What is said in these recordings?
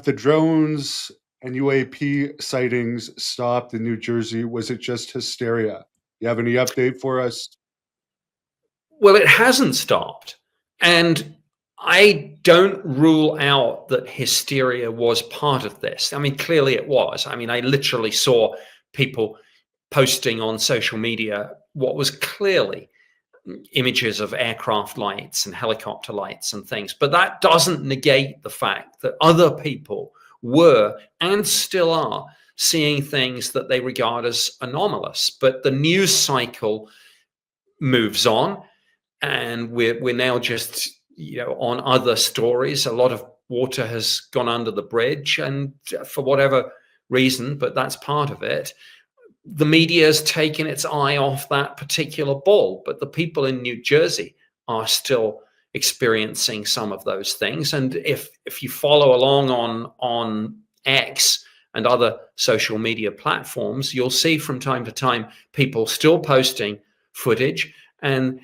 have the drones and UAP sightings stopped in New Jersey? Was it just hysteria? You have any update for us? Well, it hasn't stopped. And I don't rule out that hysteria was part of this. I mean, clearly it was. I mean, I literally saw people posting on social media what was clearly images of aircraft lights and helicopter lights and things. But that doesn't negate the fact that other people were and still are seeing things that they regard as anomalous. But the news cycle moves on, and we're now just on other stories. A lot of water has gone under the bridge, and for whatever reason, but that's part of it, the media has taken its eye off that particular ball. But the people in New Jersey are still experiencing some of those things. And if you follow along on X and other social media platforms, you'll see from time to time people still posting footage, and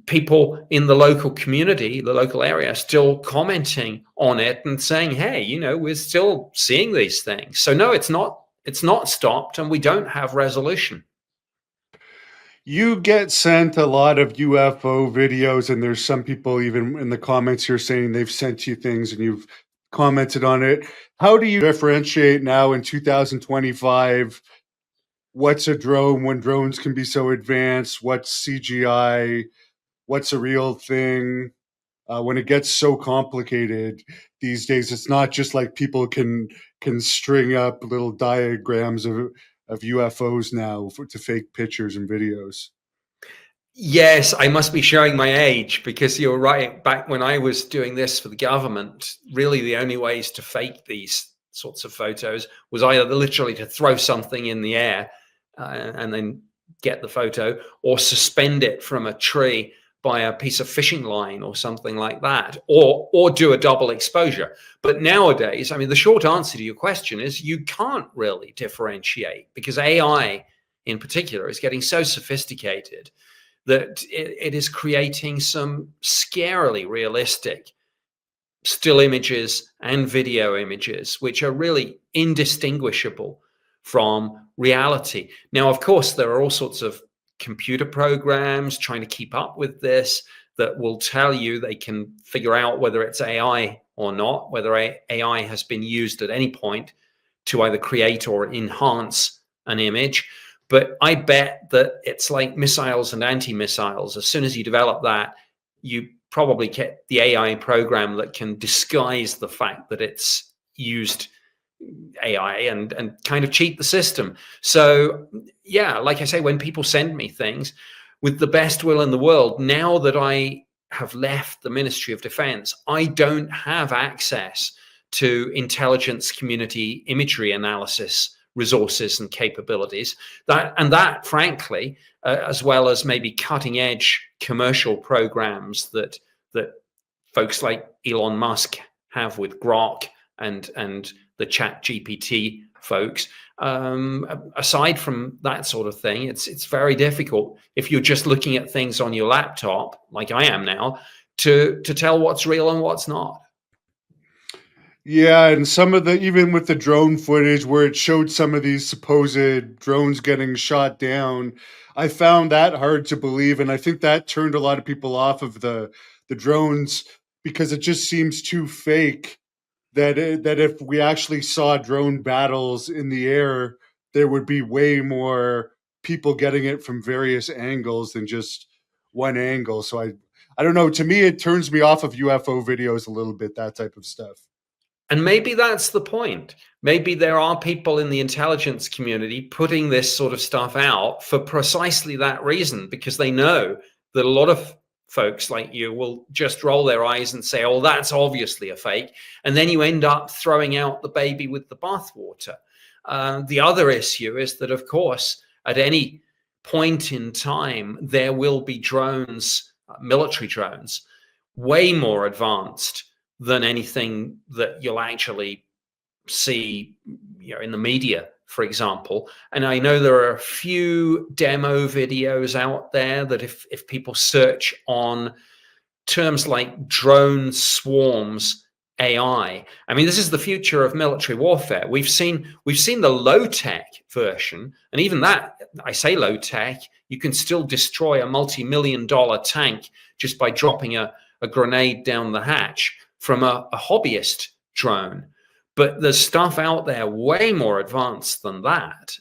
people in the local community, the local area, still commenting on it and saying, hey, we're still seeing these things. So no, it's not stopped, and we don't have resolution. You get sent a lot of UFO videos, and there's some people even in the comments here saying they've sent you things and you've commented on it. How do you differentiate now in 2025 what's a drone when drones can be so advanced? What's CGI? What's a real thing? When it gets so complicated these days, it's not just like people can string up little diagrams of UFOs now to fake pictures and videos. Yes, I must be showing my age, because you're right. Back when I was doing this for the government, really the only ways to fake these sorts of photos was either literally to throw something in the air and then get the photo, or suspend it from a tree by a piece of fishing line or something like that, or do a double exposure. But nowadays, I mean, the short answer to your question is you can't really differentiate, because AI in particular is getting so sophisticated that it is creating some scarily realistic still images and video images, which are really indistinguishable from reality. Now, of course, there are all sorts of computer programs trying to keep up with this that will tell you they can figure out whether it's AI or not, whether AI has been used at any point to either create or enhance an image. But I bet that it's like missiles and anti-missiles. As soon as you develop that, you probably get the AI program that can disguise the fact that it's used AI and kind of cheat the system. So yeah, like I say, when people send me things with the best will in the world, now that I have left the Ministry of Defense, I don't have access to intelligence community imagery analysis resources and capabilities. That frankly, as well as maybe cutting edge commercial programs that folks like Elon Musk have with Grok and the Chat GPT folks. Aside from that sort of thing, it's very difficult if you're just looking at things on your laptop, like I am now, to tell what's real and what's not. Yeah, and some of even with the drone footage where it showed some of these supposed drones getting shot down, I found that hard to believe, and I think that turned a lot of people off of the drones, because it just seems too fake. That if we actually saw drone battles in the air, there would be way more people getting it from various angles than just one angle. So I don't know. To me, it turns me off of UFO videos a little bit, that type of stuff. And maybe that's the point. Maybe there are people in the intelligence community putting this sort of stuff out for precisely that reason, because they know that a lot of folks like you will just roll their eyes and say, oh, that's obviously a fake. And then you end up throwing out the baby with the bathwater. The other issue is that, of course, at any point in time, there will be drones, military drones, way more advanced than anything that you'll actually see, in the media, for example. And I know there are a few demo videos out there that if people search on terms like drone swarms AI. I mean, this is the future of military warfare. We've seen the low-tech version, and even that, I say low-tech, you can still destroy a multi-million-dollar tank just by dropping a grenade down the hatch from a hobbyist drone. But there's stuff out there way more advanced than that.